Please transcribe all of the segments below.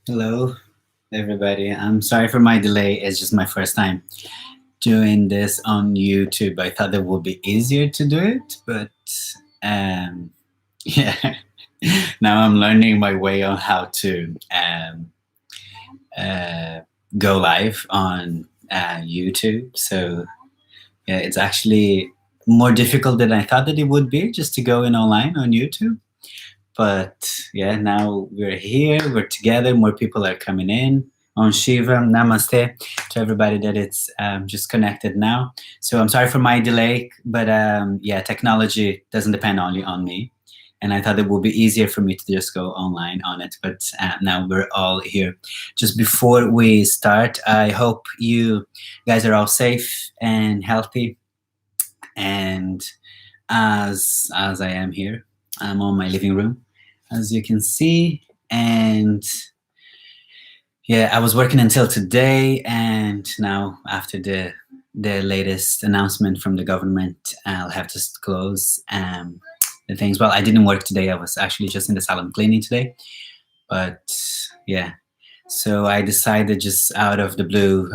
Hello, everybody. I'm sorry for my delay. It's just my first time doing this on YouTube. I thought it would be easier to do it, but um, yeah, now I'm learning my way on how to uh, go live on YouTube. So yeah, it's actually more difficult than I thought that it would be just to go in online on YouTube. But yeah, now we're here, we're together, more people are coming in on Shiva. Namaste to everybody that it's just connected now. So I'm sorry for my delay, but yeah, technology doesn't depend only on me. And I thought it would be easier for me to just go online on it, but now we're all here. Just before we start, I hope you guys are all safe and healthy. And as I am here, I'm on my living room, as you can see. And yeah, I was working until today, and now after the latest announcement from the government, I'll have to close the things. Well, I didn't work today. I was actually just in the salon cleaning today. But yeah, so I decided just out of the blue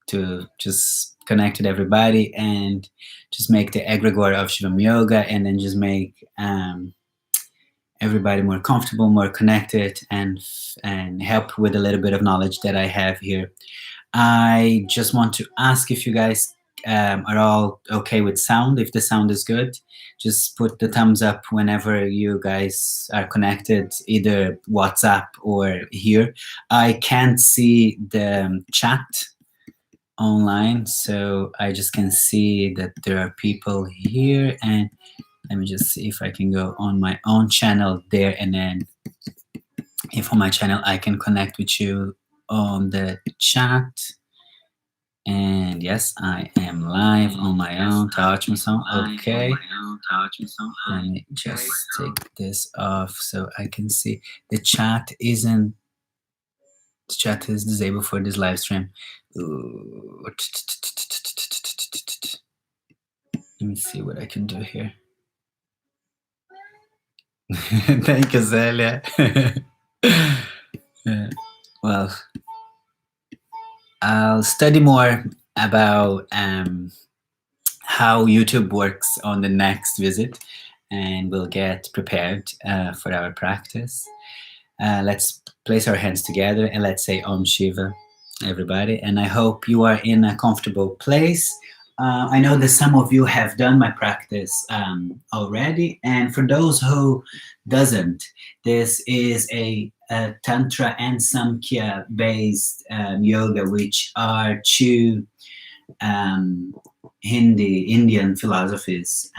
to just connect with everybody and just make the egregore of Shivam Yoga, and then just make everybody more comfortable, more connected, and help with a little bit of knowledge that I have here. I just want to ask if you guys are all okay with sound. If the sound is good, just put the thumbs up whenever you guys are connected, either WhatsApp or here. I can't see the chat online, so I just can see that there are people here. And let me just see if I can go on my own channel there, and then if on my channel I can connect with you on the chat. And yes, I am live on my own. Touch my song. Okay. Let me just take this off so I can see. The chat isn't. The chat is disabled for this live stream. Let me see what I can do here. Thank you, Celia. Well, I'll study more about how YouTube works on the next visit, and we'll get prepared for our practice. Let's place our hands together and let's say Om Shiva, everybody. And I hope you are in a comfortable place. I know that some of you have done my practice already, and for those who doesn't, this is a Tantra and Sankhya based yoga, which are two Indian philosophies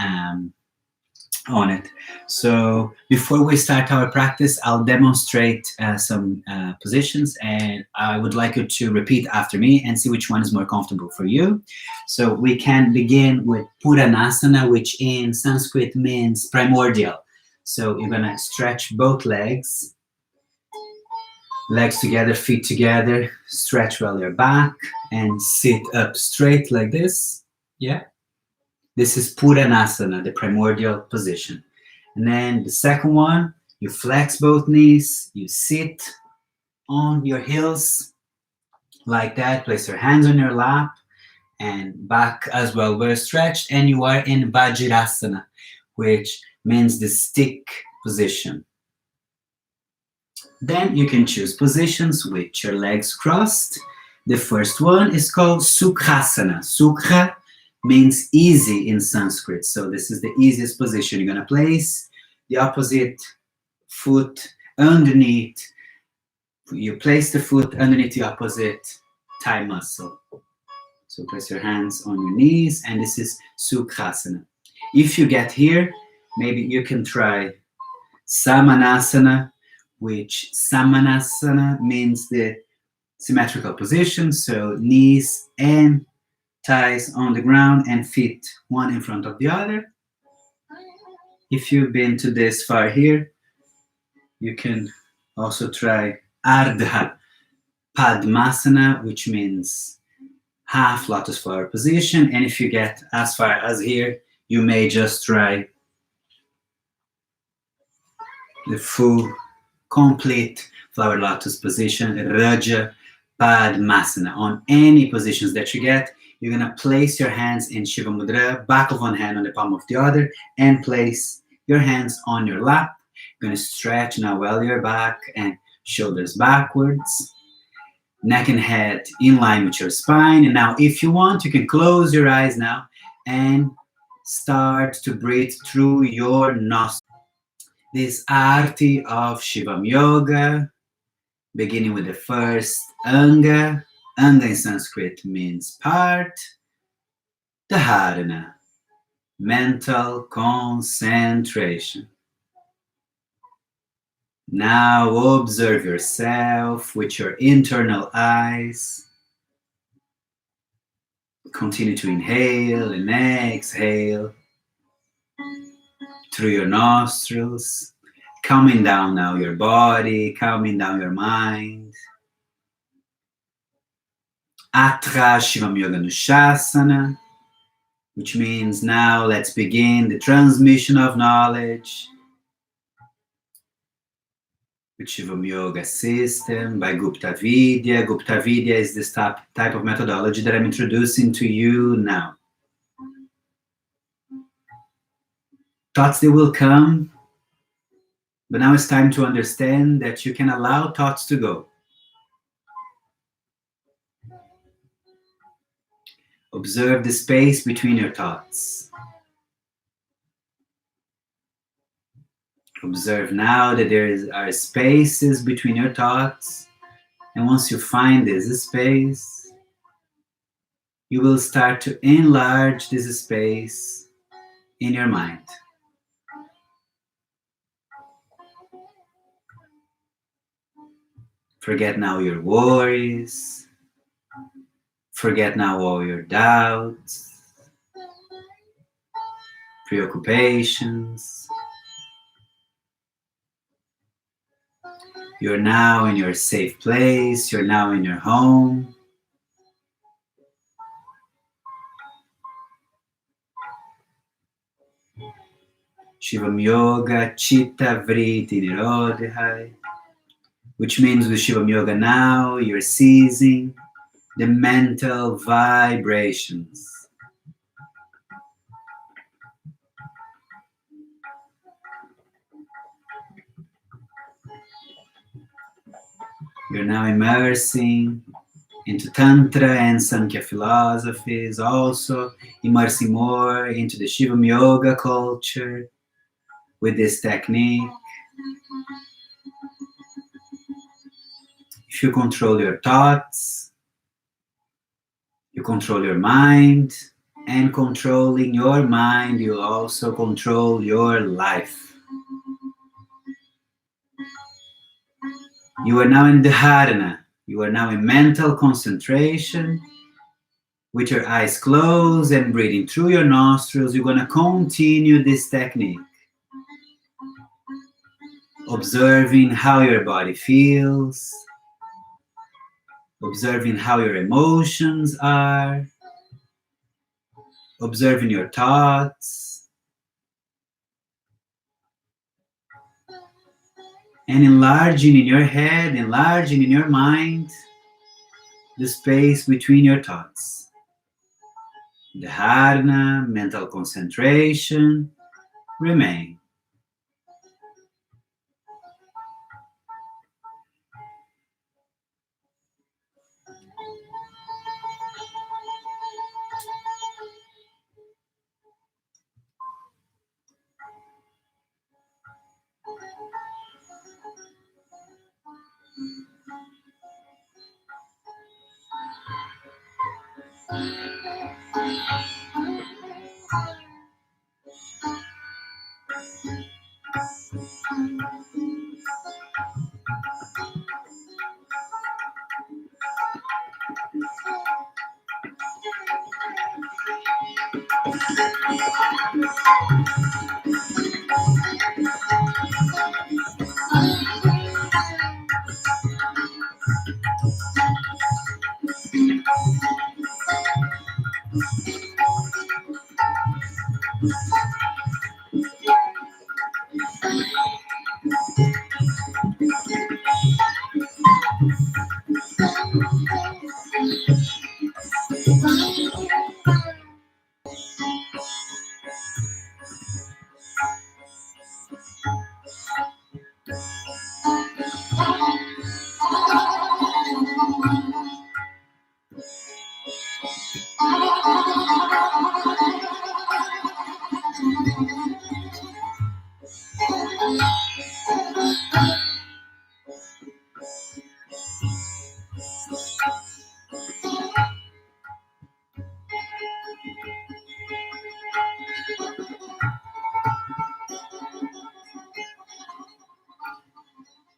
on it. So before we start our practice, I'll demonstrate some positions, and I would like you to repeat after me and see which one is more comfortable for you. So we can begin with Puranasana, which in Sanskrit means primordial. So you're gonna stretch both legs together, feet together, stretch well your back, and sit up straight like this. Yeah. This is Puranasana, the primordial position. And then the second one, you flex both knees, you sit on your heels like that, place your hands on your lap and back as well. We're stretched, and you are in Vajrasana, which means the stick position. Then you can choose positions with your legs crossed. The first one is called Sukhasana. Sukha means easy in Sanskrit. So this is the easiest position. You're going to place the opposite foot underneath. You place the foot underneath the opposite thigh muscle. So place your hands on your knees, and this is Sukhasana. If you get here, maybe you can try Samanasana, which Samanasana means the symmetrical position. So knees and thighs on the ground and feet one in front of the other. If you've been to this far here, you can also try Ardha Padmasana, which means half lotus flower position. And if you get as far as here, you may just try the full complete flower lotus position, Raja Padmasana. On any positions that you get, you're going to place your hands in Shiva Mudra, back of one hand on the palm of the other, and place your hands on your lap. You're going to stretch now well your back and shoulders backwards, neck and head in line with your spine. And now, if you want, you can close your eyes now and start to breathe through your nostrils. This arti of Shivam Yoga, beginning with the first Anga. Anga in Sanskrit means part. Dharana, mental concentration. Now observe yourself with your internal eyes. Continue to inhale and exhale through your nostrils, calming down now your body, calming down your mind. Atra Shivam Yoga Nushasana, which means now let's begin the transmission of knowledge with Shivam Yoga system by Gupta Vidya. Gupta Vidya is this type of methodology that I'm introducing to you now. Thoughts, they will come, but now it's time to understand that you can allow thoughts to go. Observe the space between your thoughts. Observe now that there are spaces between your thoughts, and once you find this space, you will start to enlarge this space in your mind. Forget now your worries. Forget now all your doubts, preoccupations. You're now in your safe place. You're now in your home. Shivam Yoga Chitta Vritti Nirodhai, which means with Shivam Yoga now you're seizing the mental vibrations. You're now immersing into Tantra and Sankhya philosophies, also immersing more into the Shivam Yoga culture with this technique. If you control your thoughts, you control your mind, and controlling your mind, you also control your life. You are now in dharana. You are now in mental concentration. With your eyes closed and breathing through your nostrils, you're going to continue this technique. Observing how your body feels. Observing how your emotions are. Observing your thoughts. And enlarging in your head, enlarging in your mind, the space between your thoughts. Dharana, mental concentration, remain.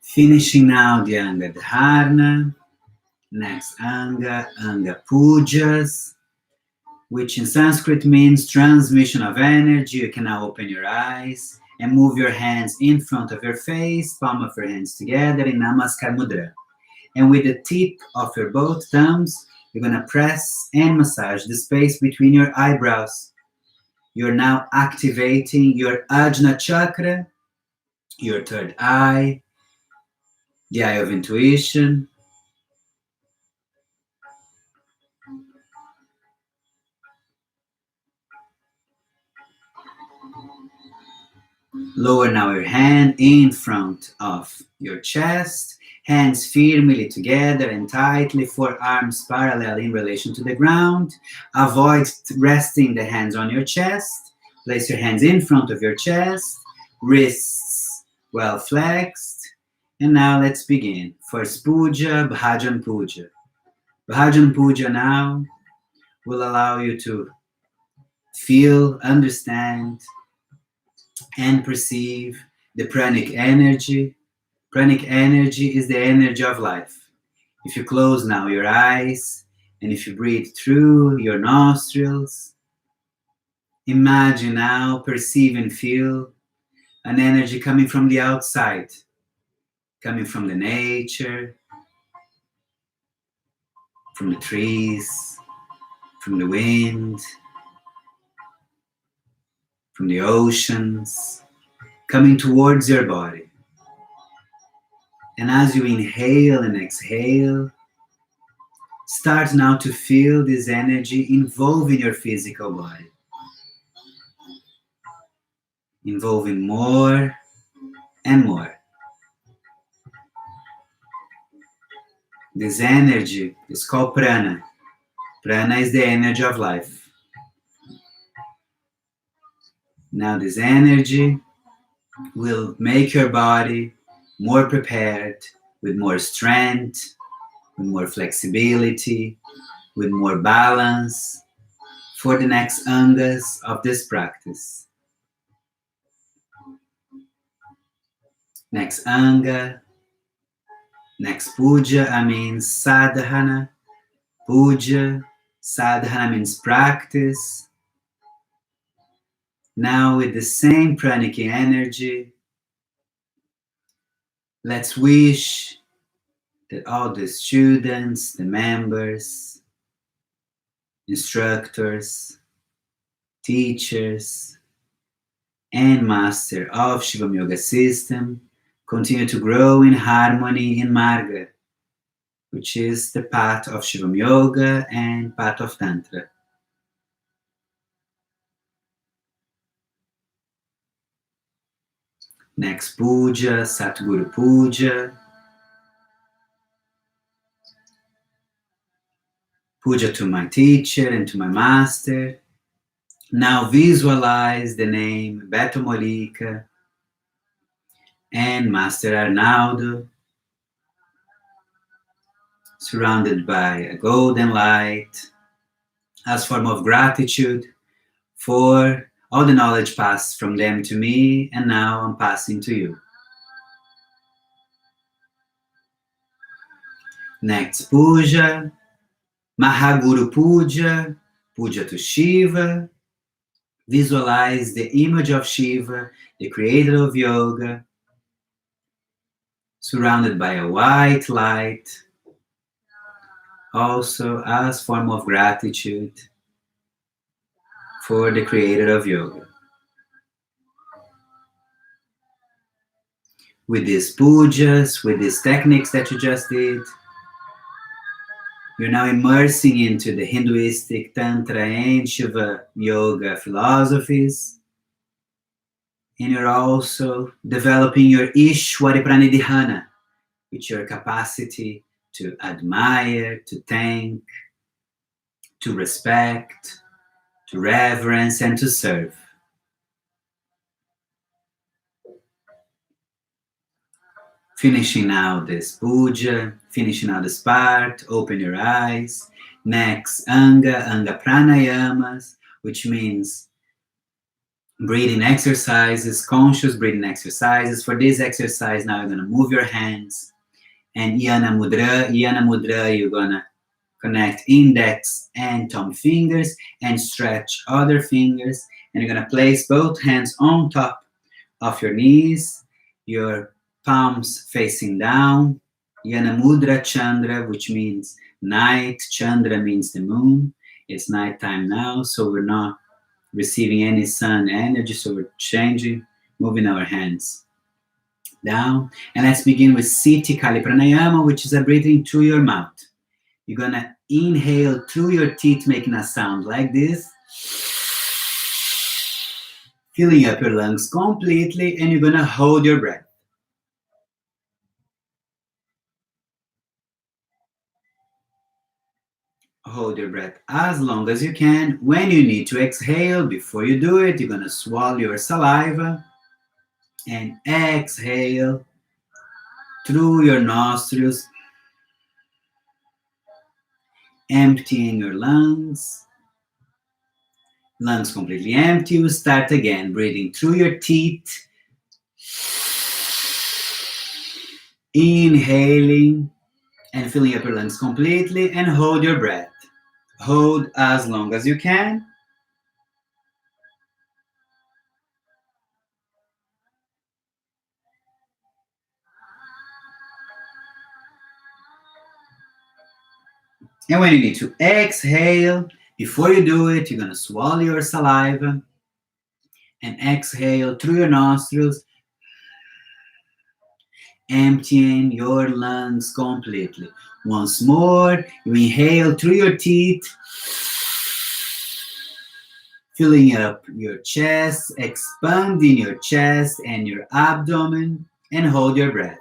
Finishing now the Anga Dharna. Next Anga, Anga Pujas, which in Sanskrit means transmission of energy. You can now open your eyes and move your hands in front of your face, palm of your hands together in Namaskar Mudra. And with the tip of your both thumbs, you're going to press and massage the space between your eyebrows. You're now activating your Ajna chakra, your third eye, the eye of intuition. Lower now your hand in front of your chest, hands firmly together and tightly, forearms parallel in relation to the ground. Avoid resting the hands on your chest. Place your hands in front of your chest, wrists well flexed. And now let's begin. First puja, bhajan puja. Bhajan puja now will allow you to feel, understand, and perceive the pranic energy. Pranic energy is the energy of life. If you close now your eyes and if you breathe through your nostrils, imagine now, perceive and feel an energy coming from the outside, coming from the nature, from the trees, from the wind, from the oceans, coming towards your body. And as you inhale and exhale, start now to feel this energy involving your physical body. Involving more and more. This energy is called prana. Prana is the energy of life. Now this energy will make your body more prepared, with more strength, with more flexibility, with more balance for the next angas of this practice. Next anga, next puja means sadhana. Puja, sadhana means practice. Now with the same pranic energy, let's wish that all the students, the members, instructors, teachers, and master of Shivam Yoga system continue to grow in harmony in Marga, which is the path of Shivam Yoga and path of Tantra. Next puja, Satguru puja. Puja to my teacher and to my master. Now visualize the name Beto Molica and Master Arnaldo, surrounded by a golden light, as form of gratitude for all the knowledge passed from them to me, and now I'm passing to you. Next puja, Mahaguru puja, puja to Shiva. Visualize the image of Shiva, the creator of yoga, surrounded by a white light, also as form of gratitude for the creator of yoga. With these pujas, with these techniques that you just did, you're now immersing into the Hinduistic Tantra and Shiva Yoga philosophies. And you're also developing your Ishwari Pranidhana, with your capacity to admire, to thank, to respect, to reverence, and to serve. Finishing now this puja, finishing now this part, open your eyes. Next, Anga pranayamas, which means breathing exercises, conscious breathing exercises. For this exercise, now you're going to move your hands. And Yana Mudra, you're going to connect index and thumb fingers and stretch other fingers. And you're going to place both hands on top of your knees, your palms facing down. Yana Mudra Chandra, which means night. Chandra means the moon. It's nighttime now, so we're not receiving any sun energy, so we're changing, moving our hands down. And let's begin with Siti Kali Pranayama, which is a breathing through your mouth. You're gonna inhale through your teeth, making a sound like this, filling up your lungs completely, and you're gonna hold your breath. Hold your breath as long as you can. When you need to exhale, before you do it, you're gonna swallow your saliva and exhale through your nostrils, emptying your lungs. Lungs completely empty. You start again, breathing through your teeth. Inhaling and filling up your lungs completely, and hold your breath. Hold as long as you can. And when you need to exhale, before you do it, you're going to swallow your saliva and exhale through your nostrils, emptying your lungs completely. Once more, you inhale through your teeth, filling up your chest, expanding your chest and your abdomen, and hold your breath.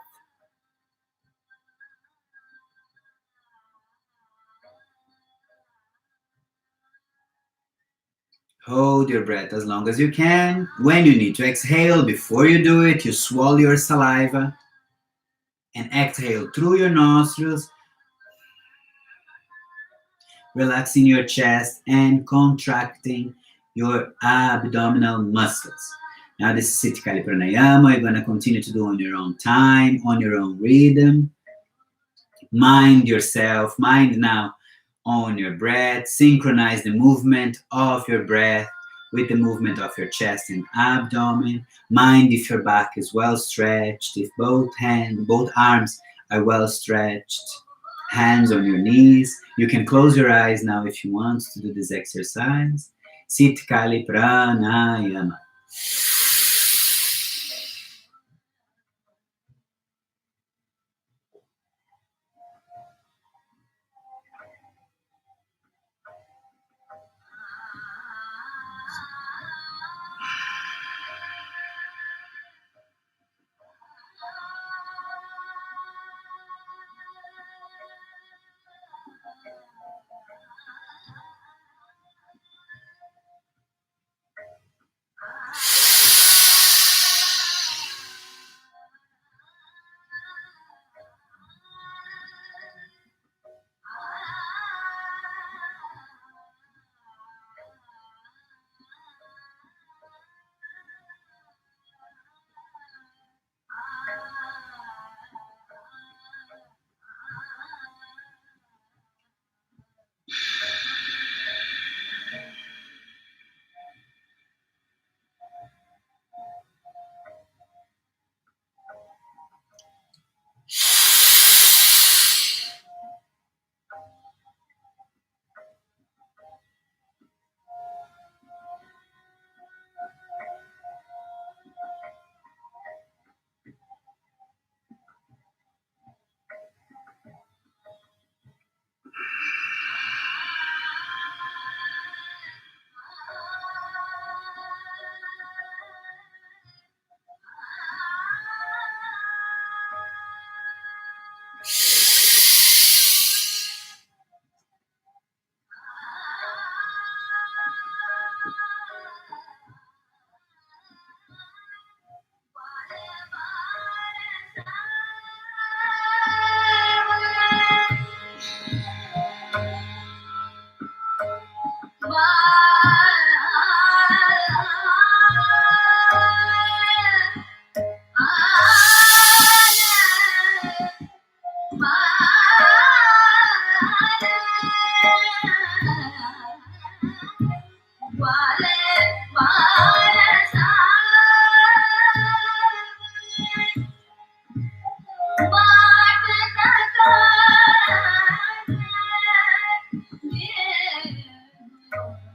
Hold your breath as long as you can. When you need to exhale, before you do it, you swallow your saliva and exhale through your nostrils, relaxing your chest and contracting your abdominal muscles. Now this is Sitikali Pranayama. You're going to continue to do on your own time, on your own rhythm. Mind yourself. Mind now on your breath. Synchronize the movement of your breath with the movement of your chest and abdomen. Mind if your back is well stretched, if both arms are well stretched. Hands on your knees. You can close your eyes now if you want to do this exercise. Sitkali Pranayama.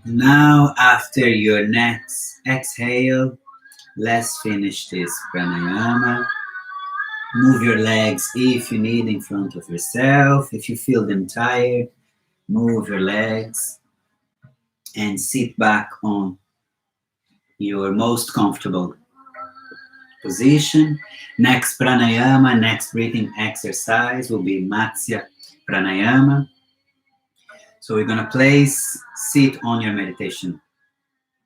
Now, after your next exhale, let's finish this pranayama. Move your legs if you need in front of yourself. If you feel them tired, move your legs and sit back on your most comfortable position. Next pranayama, next breathing exercise will be Matsya Pranayama. So we're going to sit on your meditation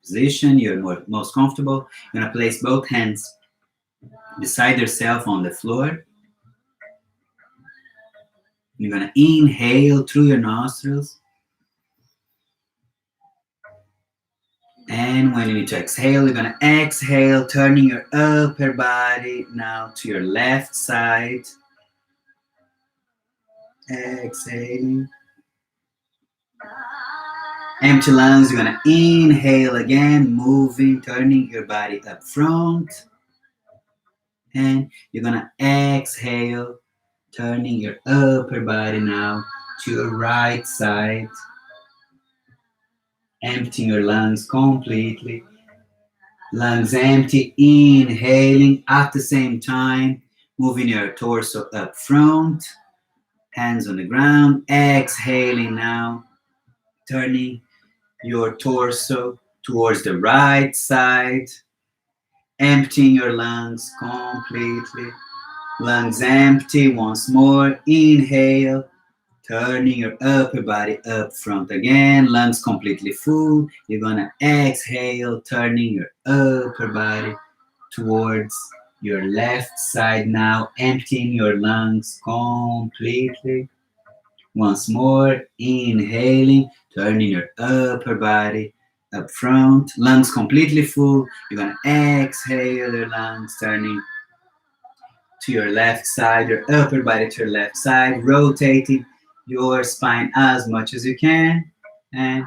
position, you're most comfortable. You're going to place both hands beside yourself on the floor. You're going to inhale through your nostrils. And when you need to exhale, you're going to exhale, turning your upper body now to your left side. Exhaling. Empty lungs, you're going to inhale again, moving, turning your body up front. And you're going to exhale, turning your upper body now to your right side. Emptying your lungs completely. Lungs empty, inhaling at the same time, moving your torso up front, hands on the ground. Exhaling now, turning your torso towards the right side, emptying your lungs completely. Lungs empty once more. Inhale, turning your upper body up front again. Lungs completely full. You're gonna exhale, turning your upper body towards your left side now, emptying your lungs completely. Once more, inhaling, turning your upper body up front, lungs completely full. You're gonna exhale your lungs, turning to your left side, your upper body to your left side, rotating your spine as much as you can. And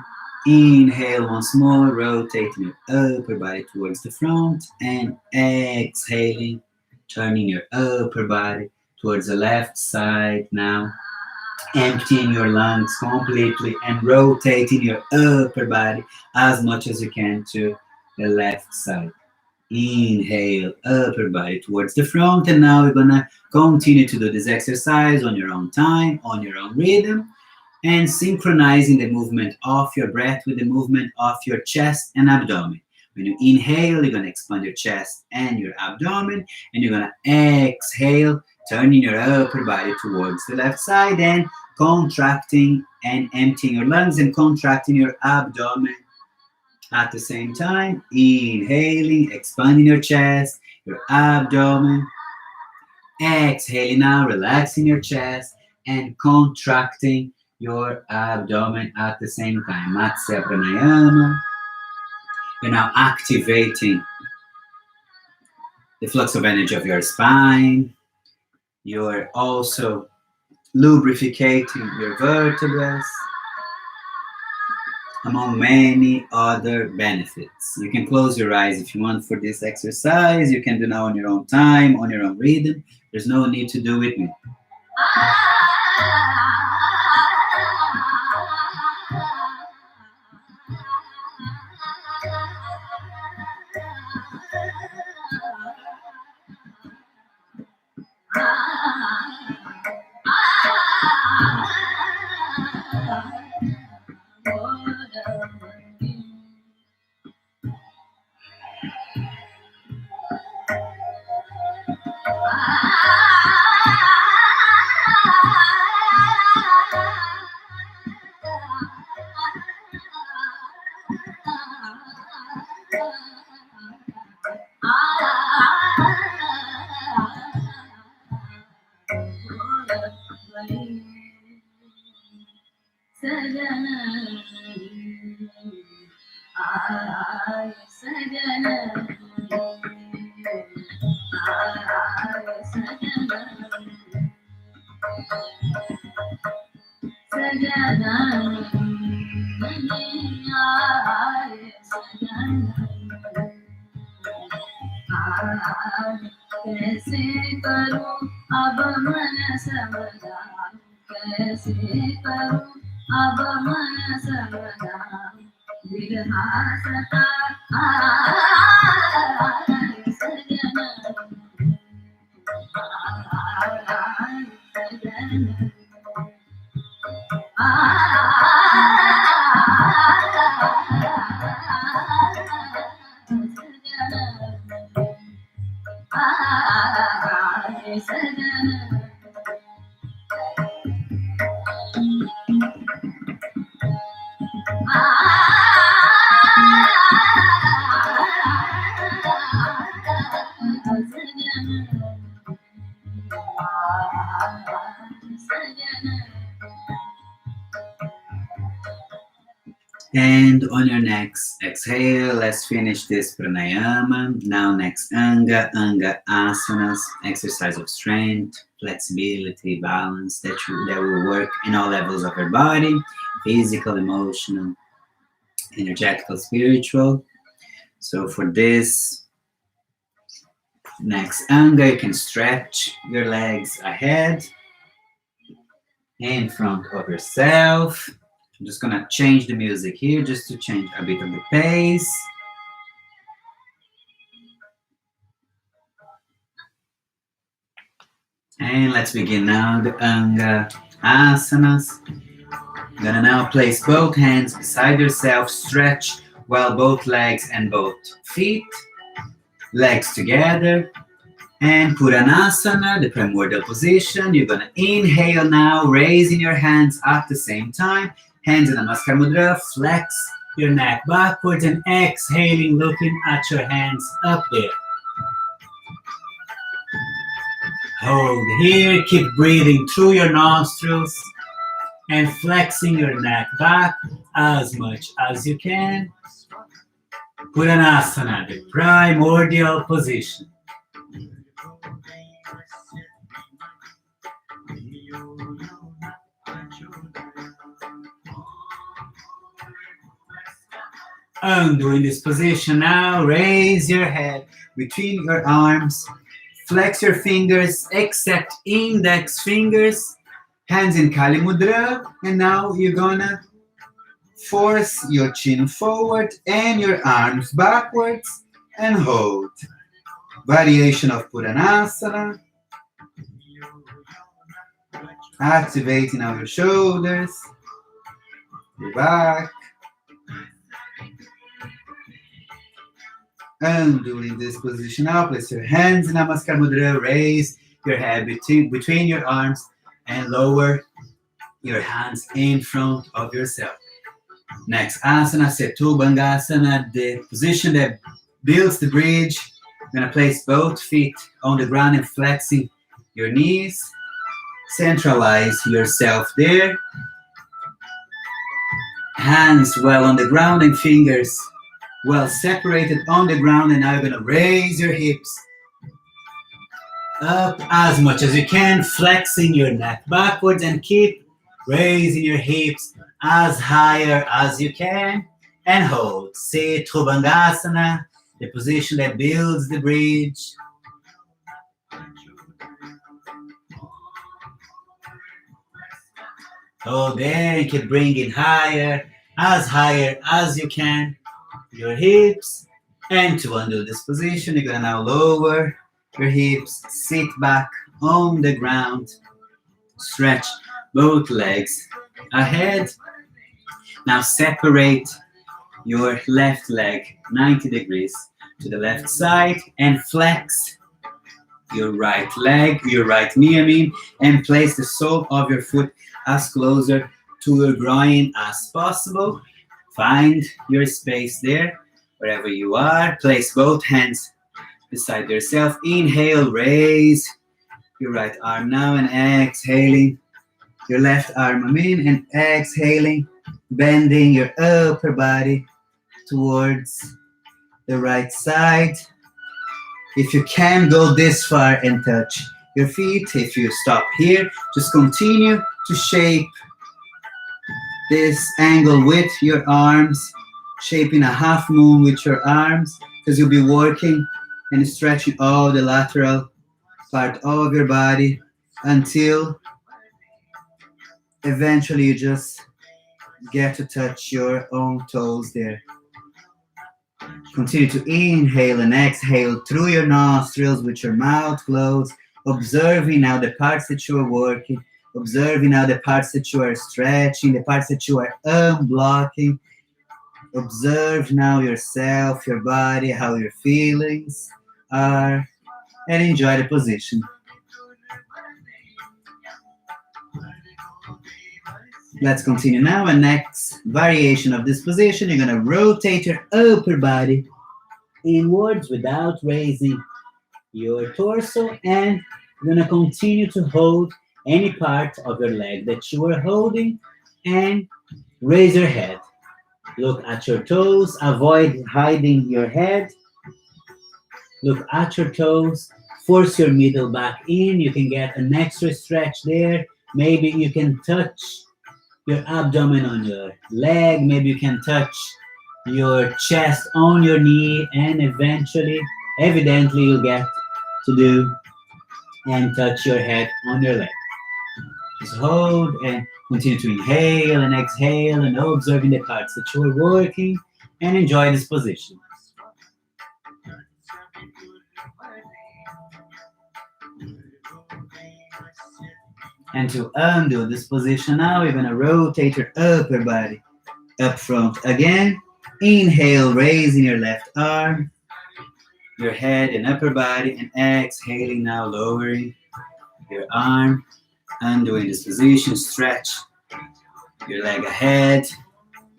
inhale once more, rotating your upper body towards the front. And exhaling, turning your upper body towards the left side now. Emptying your lungs completely and rotating your upper body as much as you can to the left side. Inhale, upper body towards the front. And now we're gonna continue to do this exercise on your own time, on your own rhythm, and synchronizing the movement of your breath with the movement of your chest and abdomen. When you inhale, you're gonna expand your chest and your abdomen, and you're gonna exhale, turning your upper body towards the left side and contracting and emptying your lungs and contracting your abdomen at the same time. Inhaling, expanding your chest, your abdomen. Exhaling now, relaxing your chest and contracting your abdomen at the same time. Matsya Pranayama. You're now activating the flux of energy of your spine. You're also lubricating your vertebrae, among many other benefits. You can close your eyes if you want for this exercise. You can do now on your own time, on your own rhythm. There's no need to do with me. कैसे करूं अब मन समाधान, कैसे करूं अब मन समाधान, विरहा सता सजना And on your next exhale, let's finish this pranayama. Now next anga asanas, exercise of strength, flexibility, balance that will work in all levels of your body, physical, emotional, energetical, spiritual. So for this next anga, you can stretch your legs ahead, in front of yourself. I'm just gonna change the music here just to change a bit of the pace. And let's begin now the Anga Asanas. You're gonna now place both hands beside yourself, stretch while both legs and both feet, legs together. And Puttanasana, the primordial position. You're gonna inhale now, raising your hands at the same time. Hands in Namaskar Mudra, flex your neck backwards and exhaling, looking at your hands up there. Hold here, keep breathing through your nostrils and flexing your neck back as much as you can. Puttanasana, the primordial position. Undoing this position now, raise your head between your arms, flex your fingers except index fingers, hands in Kali Mudra, and now you're gonna force your chin forward and your arms backwards and hold. Variation of Puttanasana, activating our shoulders, your back. Undoing this position now, place your hands in Namaskar Mudra, raise your head between your arms and lower your hands in front of yourself. Next asana, Setu Bhangasana, the position that builds the bridge. You're gonna place both feet on the ground and flexing your knees. Centralize yourself there. Hands well on the ground and fingers well separated on the ground, and now you're going to raise your hips up as much as you can, flexing your neck backwards, and keep raising your hips as higher as you can, and hold. Setu Bhangasana, the position that builds the bridge. Hold there and keep bringing higher as you can your hips. And to undo this position, you're gonna now lower your hips, sit back on the ground, stretch both legs ahead. Now separate your left leg 90 degrees to the left side and flex your right leg, your right knee, and place the sole of your foot as closer to your groin as possible. Find your space there, wherever you are. Place both hands beside yourself. Inhale, raise your right arm now, and exhaling your left arm in, and exhaling, bending your upper body towards the right side. If you can go this far and touch your feet, if you stop here, just continue to shape this angle with your arms, shaping a half moon with your arms, because you'll be working and stretching all the lateral part of your body until eventually you just get to touch your own toes there. Continue to inhale and exhale through your nostrils with your mouth closed, observing now the parts that you are working, observing now the parts that you are stretching, the parts that you are unblocking. Observe now yourself, your body, how your feelings are, and enjoy the position. Let's continue now. A next variation of this position, you're going to rotate your upper body inwards without raising your torso, and you're going to continue to hold any part of your leg that you are holding and raise your head. Look at your toes, avoid hiding your head. Look at your toes, force your middle back in. You can get an extra stretch there. Maybe you can touch your abdomen on your leg. Maybe you can touch your chest on your knee, and evidently you'll get to do and touch your head on your leg. Just hold and continue to inhale and exhale and observing the parts that you are working, and enjoy this position. And to undo this position now, you're going to rotate your upper body up front again. Inhale, raising your left arm, your head and upper body, and exhaling now, lowering your arm. Undoing this position, stretch your leg ahead,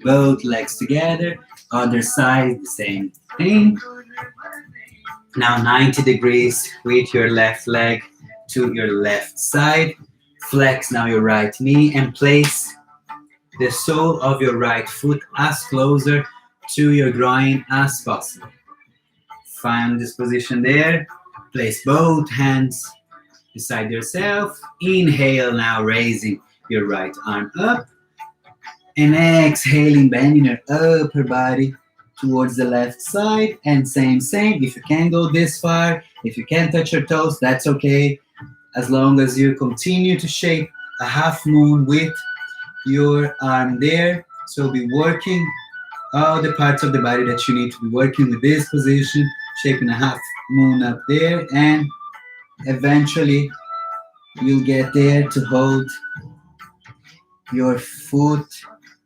both legs together, other side, the same thing. Now 90 degrees with your left leg to your left side. Flex now your right knee and place the sole of your right foot as closer to your groin as possible. Find this position there. Place both hands beside yourself. Inhale now, raising your right arm up. And exhaling, bending your upper body towards the left side. And same. If you can't go this far, if you can't touch your toes, that's okay. As long as you continue to shape a half moon with your arm there. So be working all the parts of the body that you need to be working with this position, shaping a half moon up there, and eventually you'll get there to hold your foot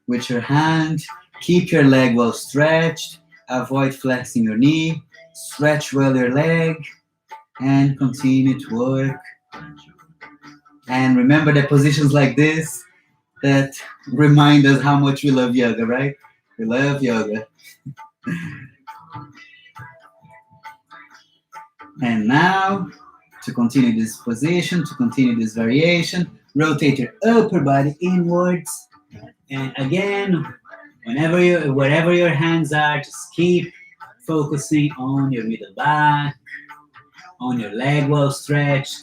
with your hand. Keep your leg well stretched. Avoid flexing your knee. Stretch well your leg and continue to work. And remember that positions like this that remind us how much we love yoga, right? We love yoga. And now, to continue this position, to continue this variation, rotate your upper body inwards. And again, wherever your hands are, just keep focusing on your middle back, on your leg well stretched,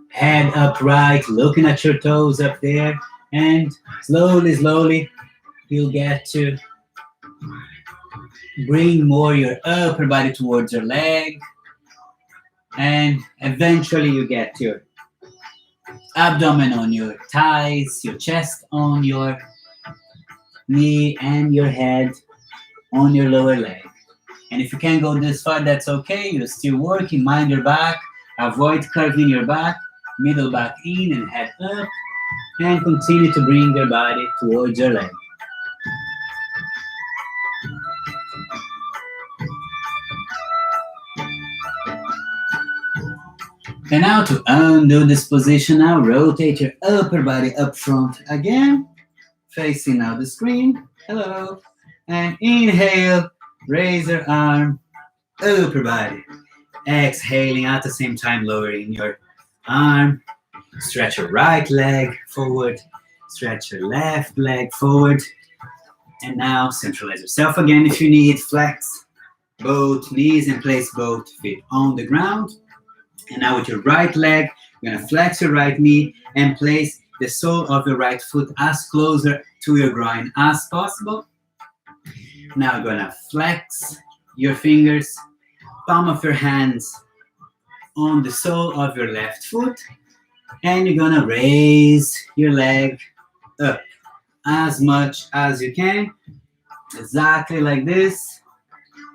head upright, looking at your toes up there, and slowly, you'll get to bring more your upper body towards your leg, and eventually you get your abdomen on your thighs, your chest on your knee, and your head on your lower leg. And if you can't go this far, that's okay. You're still working. Mind your back. Avoid curving your back. Middle back in and head up. And continue to bring your body towards your leg. And now to undo this position, now rotate your upper body up front again, facing now the screen. Hello. And inhale, raise your arm, upper body. Exhaling at the same time, lowering your arm. Stretch your right leg forward. Stretch your left leg forward. And now centralize yourself again if you need. Flex both knees and place both feet on the ground. And now with your right leg, you're gonna flex your right knee and place the sole of your right foot as closer to your groin as possible. Now you're gonna flex your fingers, palm of your hands on the sole of your left foot, and you're gonna raise your leg up as much as you can, exactly like this,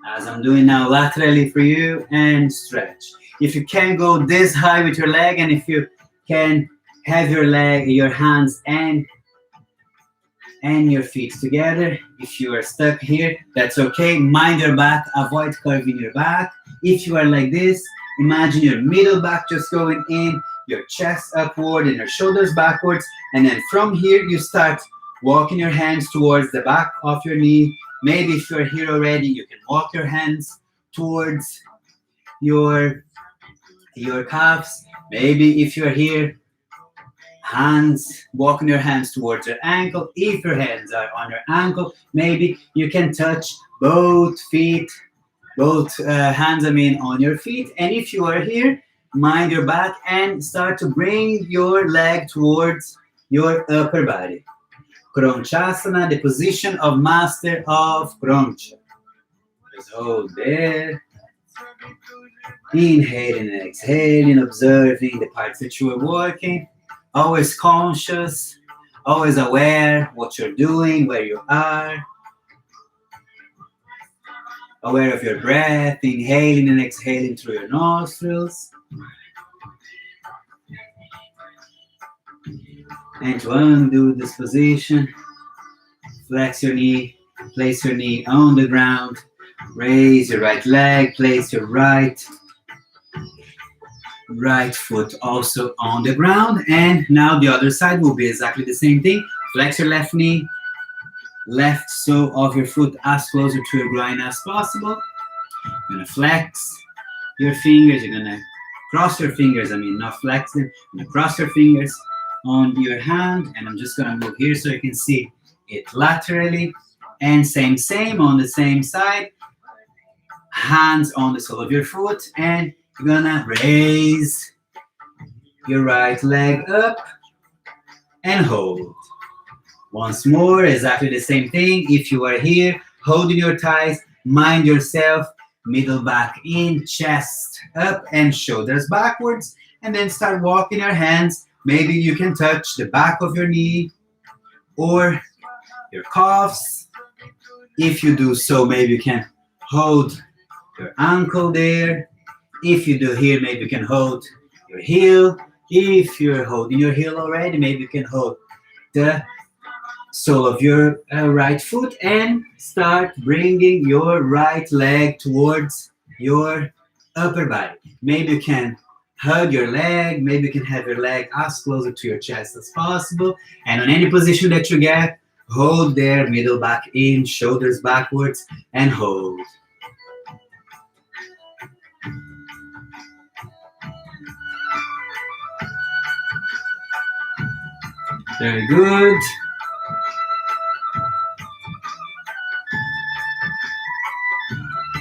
as I'm doing now laterally for you, and stretch. If you can go this high with your leg, and if you can have your leg, your hands and your feet together. If you are stuck here, that's okay. Mind your back, avoid curving your back. If you are like this, imagine your middle back just going in, your chest upward and your shoulders backwards. And then from here, you start walking your hands towards the back of your knee. Maybe if you're here already, you can walk your hands towards your calves. Maybe if you're here, walking your hands towards your ankle. If your hands are on your ankle, maybe you can touch both hands, on your feet. And if you are here, mind your back and start to bring your leg towards your upper body. Kronchasana, the position of master of Kroncha. Just hold there. Inhaling and exhaling, observing the parts that you are working. Always conscious, always aware what you're doing, where you are. Aware of your breath, inhaling and exhaling through your nostrils. And to undo this position, flex your knee, place your knee on the ground, raise your right leg, place your right foot also on the ground. And now the other side will be exactly the same thing. Flex your left knee, left sole of your foot as closer to your groin as possible. You're gonna flex your fingers, you're gonna cross your fingers, not flex them. You're gonna cross your fingers on your hand, and I'm just gonna move here so you can see it laterally. And same on the same side. Hands on the sole of your foot, and you're gonna raise your right leg up and hold. Once more, exactly the same thing. If you are here, holding your thighs, mind yourself, middle back in, chest up and shoulders backwards, and then start walking your hands. Maybe you can touch the back of your knee or your calves. If you do so, maybe you can hold your ankle there. If you do here, maybe you can hold your heel. If you're holding your heel already, maybe you can hold the sole of your right foot and start bringing your right leg towards your upper body. Maybe you can hug your leg. Maybe you can have your leg as closer to your chest as possible. And on any position that you get, hold there, middle back in, shoulders backwards, and hold. Very good.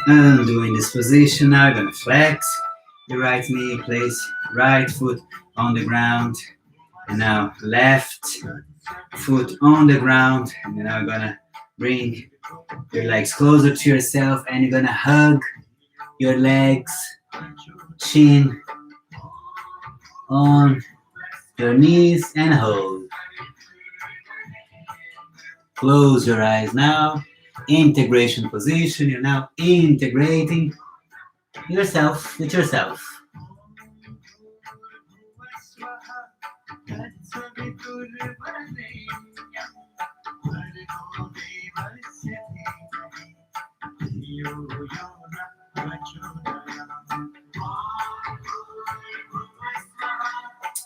And doing this position now, you're gonna flex your right knee, place right foot on the ground, and now left foot on the ground, and then now you're gonna bring your legs closer to yourself, and you're gonna hug your legs, chin on your knees, and hold. Close your eyes now. Integration position. You're now integrating yourself with yourself.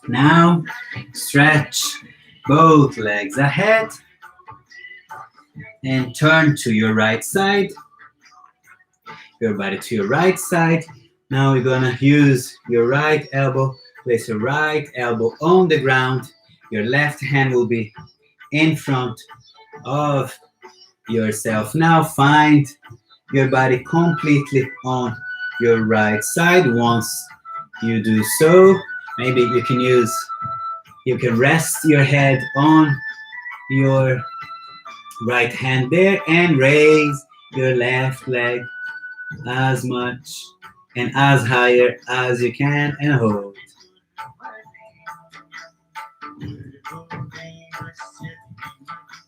Now, stretch both legs ahead and turn to your right side, your body to your right side. Now you're gonna use your right elbow, place your right elbow on the ground. Your left hand will be in front of yourself. Now find your body completely on your right side. Once you do so, maybe you can rest your head on your right hand there and raise your left leg as much and as higher as you can and hold.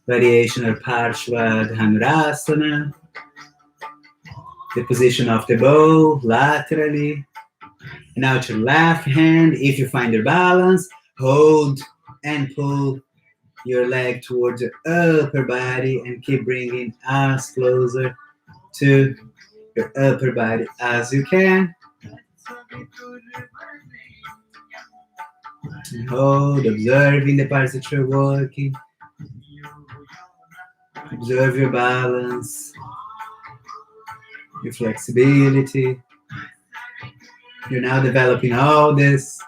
Variation of Parshvadhanurasana, the position of the bow laterally. And now to left hand, if you find your balance, hold and pull your leg towards your upper body and keep bringing as closer to your upper body as you can. And hold, observing the parts that you're working. Observe your balance, your flexibility. You're now developing all this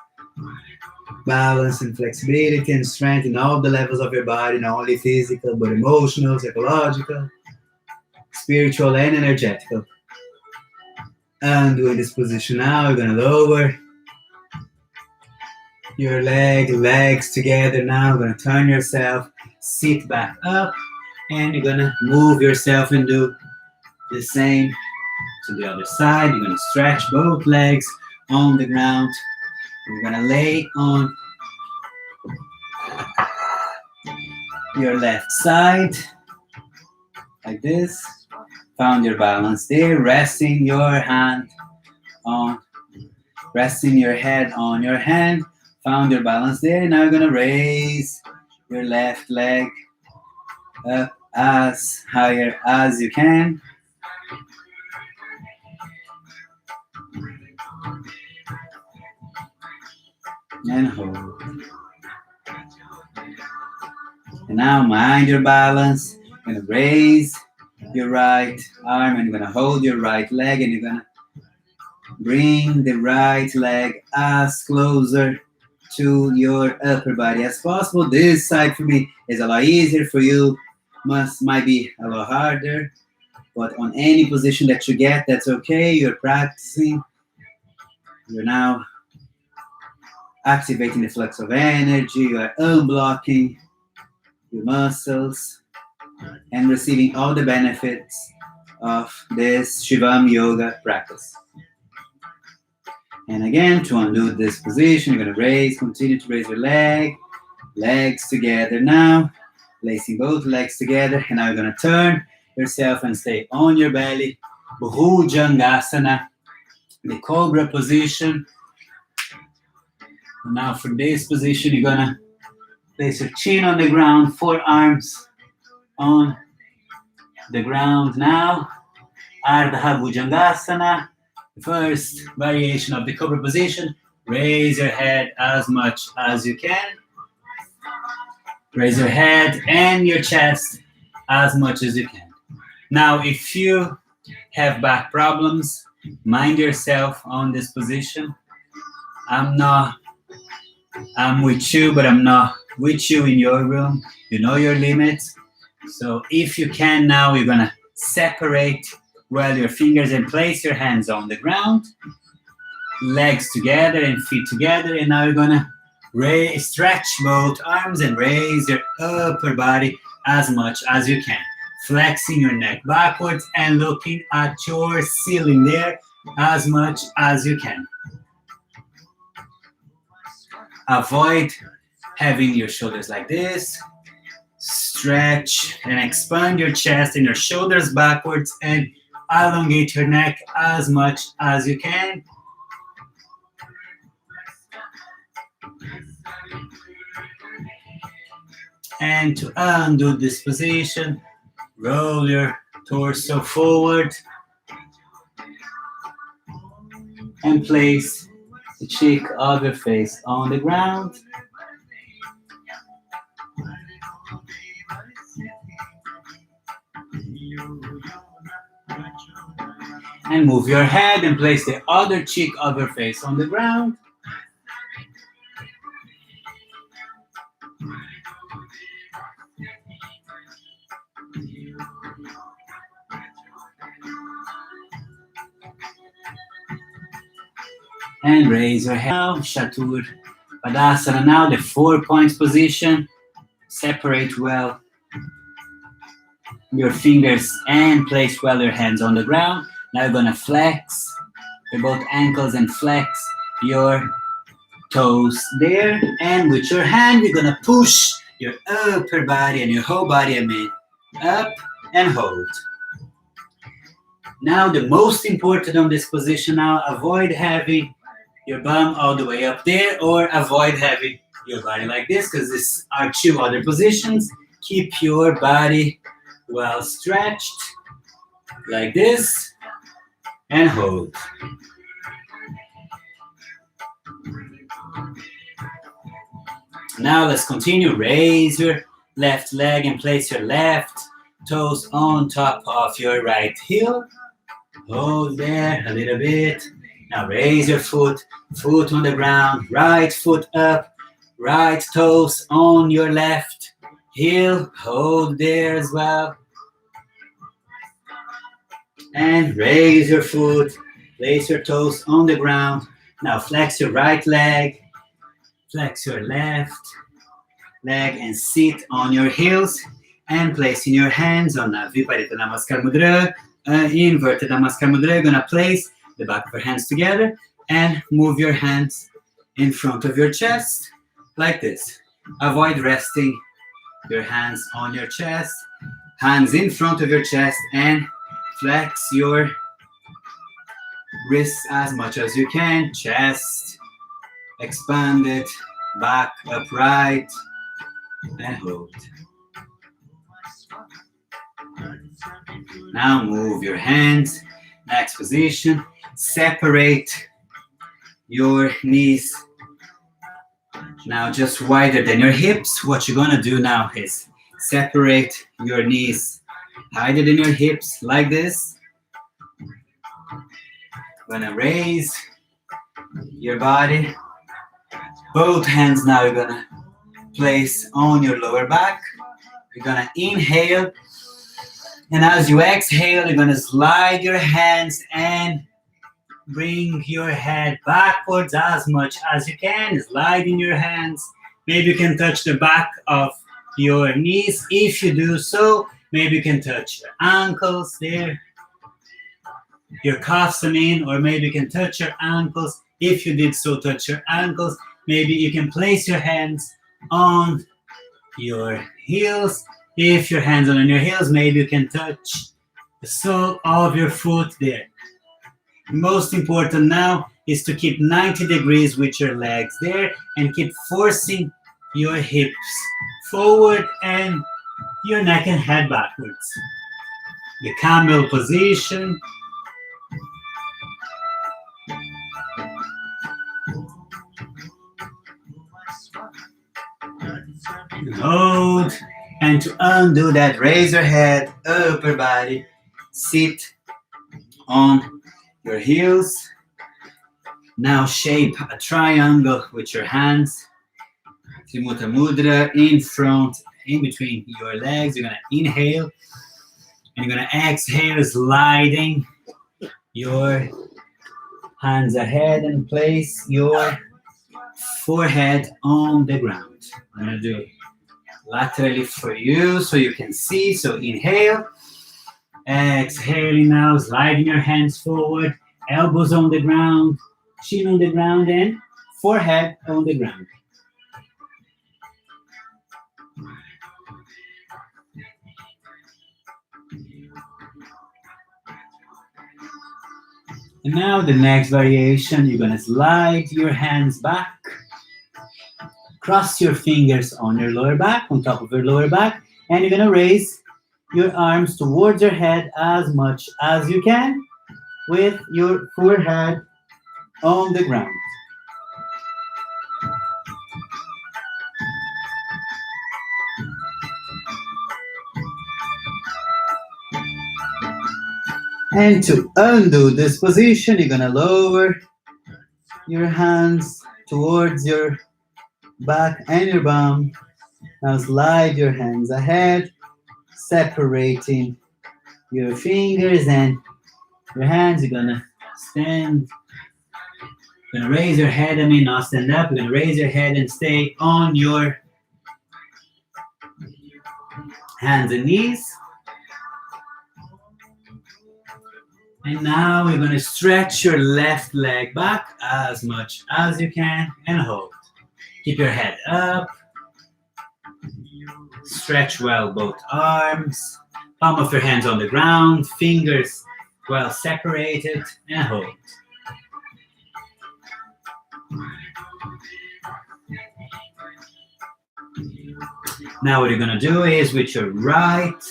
balance and flexibility and strength in all the levels of your body, not only physical, but emotional, psychological, spiritual, and energetical. And doing this position now, you're going to lower your legs together now. You're going to turn yourself, sit back up, and you're going to move yourself and do the same to the other side. You're going to stretch both legs on the ground. You're going to lay on your left side like this. Found your balance there, resting your head on your hand. Found your balance there. Now you're gonna raise your left leg up as higher as you can. And hold. And now mind your balance. You're gonna raise your right arm and you're gonna hold your right leg and you're gonna bring the right leg as closer to your upper body as possible. This side for me is a lot easier. For you, might be a lot harder. But on any position that you get, that's okay. You're practicing. You're now activating the flux of energy. You are unblocking your muscles and receiving all the benefits of this Shivam Yoga practice. And again, to undo this position, you're going to continue to raise your legs together now, placing both legs together. And now you're going to turn yourself and stay on your belly, Bhujangasana, the cobra position. And now for this position, you're going to place your chin on the ground, forearms on the ground now, Ardha Bhujangasana. First variation of the cobra position. Raise your head as much as you can. Raise your head and your chest as much as you can. Now, if you have back problems, mind yourself on this position. I'm with you, but I'm not with you in your room. You know your limits. So if you can now, you're going to separate well your fingers and place your hands on the ground, legs together and feet together. And now you're gonna stretch both arms and raise your upper body as much as you can, flexing your neck backwards and looking at your ceiling there as much as you can. Avoid having your shoulders like this. Stretch and expand your chest and your shoulders backwards and elongate your neck as much as you can. And to undo this position, roll your torso forward and place the cheek of your face on the ground. And move your head and place the other cheek of your face on the ground. And raise your head. Now, Chatur Padasana. Now, the 4 points position. Separate well your fingers and place well your hands on the ground. Now you're gonna flex your both ankles and flex your toes there. And with your hand, you're gonna push your upper body and your whole body, up and hold. Now the most important on this position now, avoid having your bum all the way up there or avoid having your body like this because these are 2 other positions. Keep your body well stretched like this and hold. Now let's continue. Raise your left leg and place your left toes on top of your right heel. Hold there a little bit. Now raise your foot on the ground, right foot up, right toes on your left heel. Hold there as well. And raise your foot, place your toes on the ground. Now flex your right leg, flex your left leg and sit on your heels and placing your hands on Viparita Namaskar Mudra, inverted Namaskar Mudra. You're gonna place the back of your hands together and move your hands in front of your chest like this. Avoid resting your hands on your chest, hands in front of your chest, and flex your wrists as much as you can. Chest expanded, back upright, and hold. Now move your hands. Next position. Separate your knees. Now just wider than your hips. What you're gonna do now is separate your knees wider than your hips like this. Gonna raise your body. Both hands now you're gonna place on your lower back. You're gonna inhale. And as you exhale, you're gonna slide your hands and bring your head backwards as much as you can. Sliding your hands. Maybe you can touch the back of your knees. If you do so, maybe you can touch your ankles there. Your calves, or maybe you can touch your ankles. If you did so, touch your ankles. Maybe you can place your hands on your heels. If your hands are on your heels, maybe you can touch the sole of your foot there. Most important now is to keep 90 degrees with your legs there and keep forcing your hips forward and your neck and head backwards. The camel position. Hold. And to undo that, raise your head, upper body, sit on your heels. Now shape a triangle with your hands. Trimurti Mudra in front, in between your legs. You're gonna inhale and you're gonna exhale, sliding your hands ahead and place your forehead on the ground. I'm gonna do it laterally for you so you can see. So inhale, exhaling now, sliding your hands forward, elbows on the ground, chin on the ground, and forehead on the ground. And now the next variation, you're gonna slide your hands back. Cross your fingers on your lower back, on top of your lower back, and you're gonna raise your arms towards your head as much as you can with your forehead on the ground. And to undo this position, you're gonna lower your hands towards your back and your bum. Now slide your hands ahead, separating your fingers and your hands. You're gonna stand You're gonna raise your head, not stand up. You're gonna raise your head and stay on your hands and knees. And now we're gonna stretch your left leg back as much as you can and hold. Keep your head up. Stretch well both arms. Palm of your hands on the ground, fingers well separated, and hold. Now what you're gonna do is with your right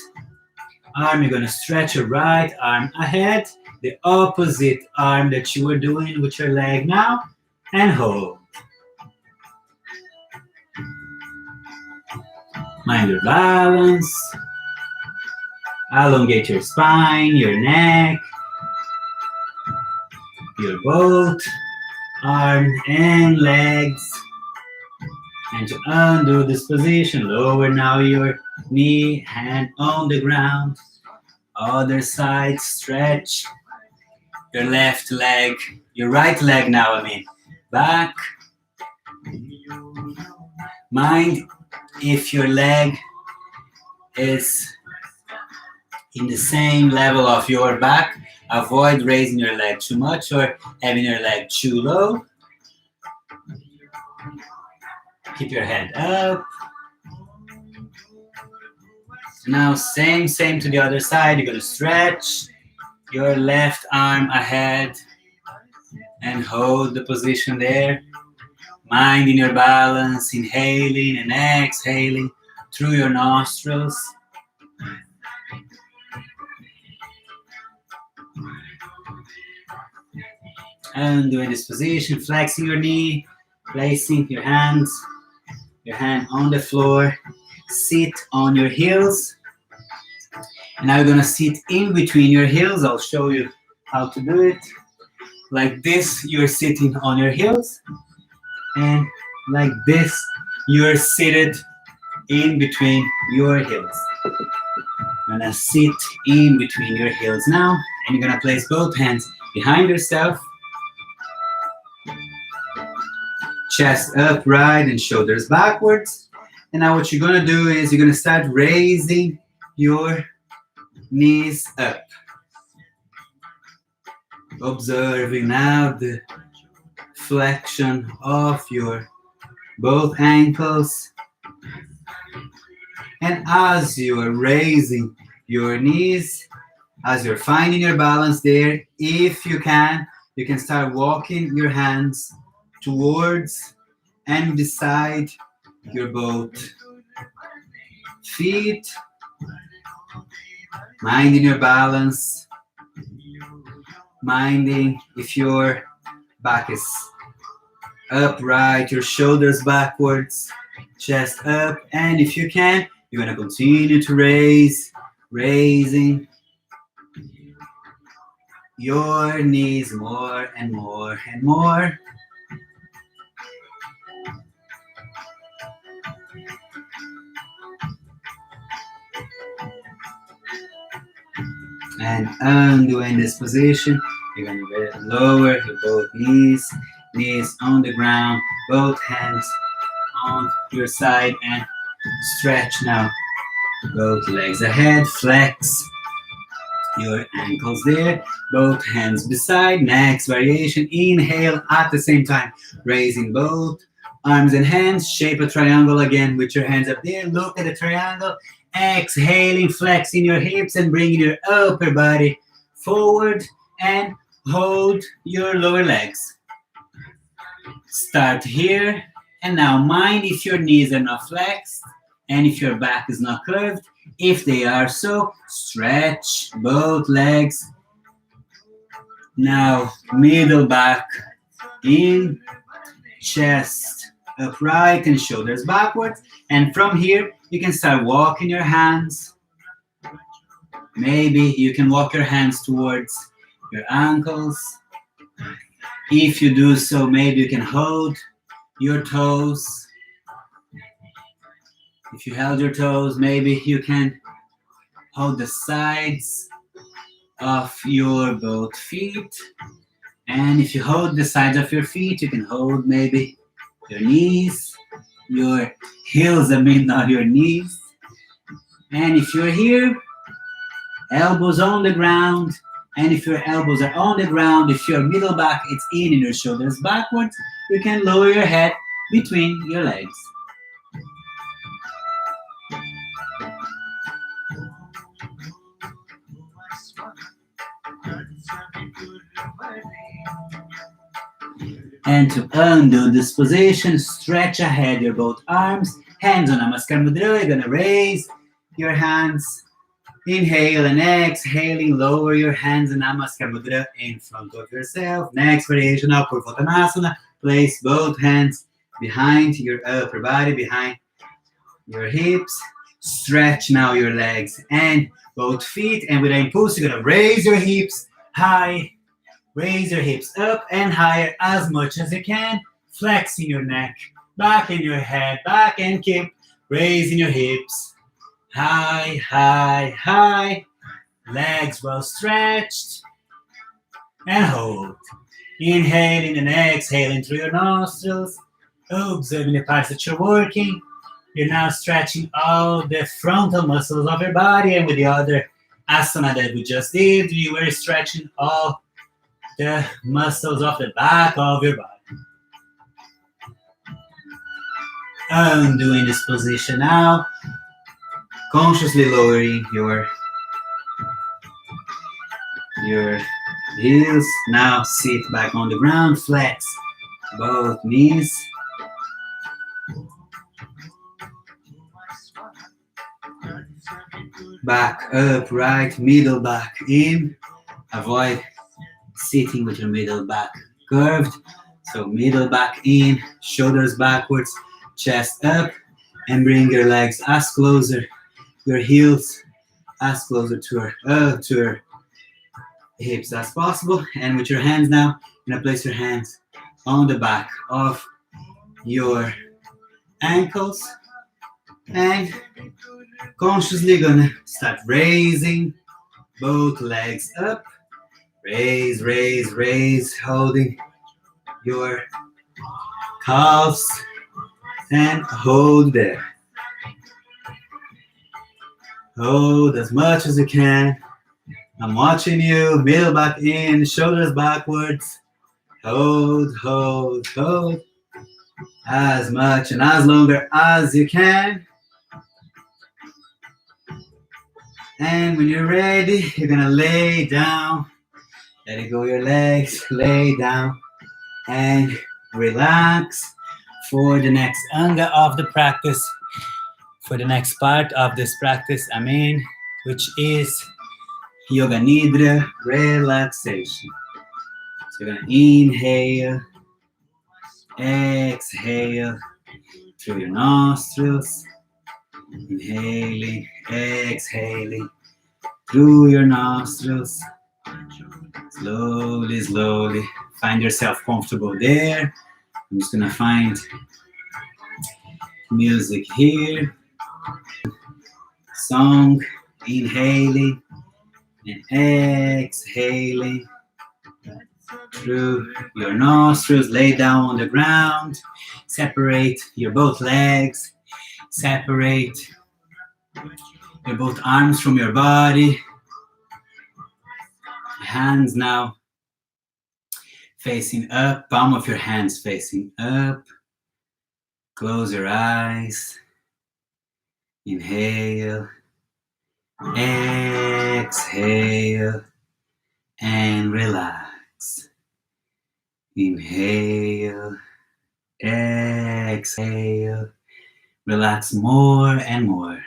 arm, you're gonna stretch your right arm ahead, the opposite arm that you were doing with your leg now, and hold. Mind your balance. Elongate your spine, your neck, your both arm and legs. And to undo this position, lower now your knee, hand on the ground. Other side, stretch your left leg, your right leg now, back. Mind if your leg is in the same level of your back. Avoid raising your leg too much or having your leg too low. Keep your head up. Now same to the other side. You're going to stretch your left arm ahead and hold the position there. Minding your balance, inhaling and exhaling through your nostrils. And doing this position, flexing your knee, placing your hand on the floor, sit on your heels. And now you're gonna sit in between your heels. I'll show you how to do it. Like this, you're sitting on your heels. And like this, you're seated in between your heels. You're gonna sit in between your heels now, and you're gonna place both hands behind yourself. Chest upright and shoulders backwards. And now what you're gonna do is you're gonna start raising your knees up. Observing now the flexion of your both ankles. And as you are raising your knees, as you're finding your balance there, if you can start walking your hands towards and beside your both feet, minding your balance, minding if your back is upright, your shoulders backwards, chest up, and if you can, you're going to continue to raising your knees more and more and more. And undoing this position, you're going to lower your both knees on the ground, both hands on your side, and stretch now. Both legs ahead, flex your ankles there, both hands beside. Next variation, inhale at the same time, raising both arms and hands, shape a triangle again with your hands up there. Look at the triangle. Exhaling, flexing your hips and bringing your upper body forward and hold your lower legs. Start here and now mind if your knees are not flexed and if your back is not curved. If they are so, stretch both legs. Now middle back in, chest upright and shoulders backwards. And from here, you can start walking your hands. Maybe you can walk your hands towards your ankles. If you do so, maybe you can hold your toes. If you held your toes, maybe you can hold the sides of your both feet. And if you hold the sides of your feet, you can hold maybe your knees, your heels, not your knees. And if you're here, elbows on the ground. And if your elbows are on the ground, if your middle back is in and your shoulders backwards, you can lower your head between your legs. And to undo this position, stretch ahead your both arms, hands on Namaskar Mudra. You're gonna raise your hands. Inhale and exhaling, lower your hands in Namaskar Mudra in front of yourself. Next variation of Purvottanasana. Place both hands behind your upper body, behind your hips. Stretch now your legs and both feet. And with an impulse, you're gonna raise your hips high. Raise your hips up and higher as much as you can. Flexing your neck, back in your head, back and keep raising your hips. High, high, high. Legs well stretched. And hold. Inhaling and exhaling through your nostrils. Observing the parts that you're working. You're now stretching all the frontal muscles of your body. And with the other asana that we just did, you were stretching all the muscles of the back of your body. Undoing this position now. Consciously lowering your heels. Now sit back on the ground. Flex both knees. Back up, right, middle back in. Avoid sitting with your middle back curved. So middle back in, shoulders backwards, chest up, and bring your legs as closer, your heels as closer to your hips as possible. And with your hands now, you're gonna place your hands on the back of your ankles and consciously gonna start raising both legs up. Raise, raise, raise, holding your calves and hold there. Hold as much as you can. I'm watching you. Middle back in, shoulders backwards. Hold, hold, hold. As much and as longer as you can. And when you're ready, you're gonna lay down. Let it go your legs. Lay down and relax for the next anga of the practice. For the next part of this practice, which is Yoga Nidra relaxation. So you're gonna inhale, exhale through your nostrils. Inhaling, exhaling through your nostrils. Slowly, slowly. Find yourself comfortable there. I'm just gonna find music here. Song, inhaling and exhaling through your nostrils. Lay down on the ground. Separate your both legs. Separate your both arms from your body. Hands now facing up. Palm of your hands facing up. Close your eyes. Inhale. Exhale. And relax. Inhale. Exhale. Relax more and more.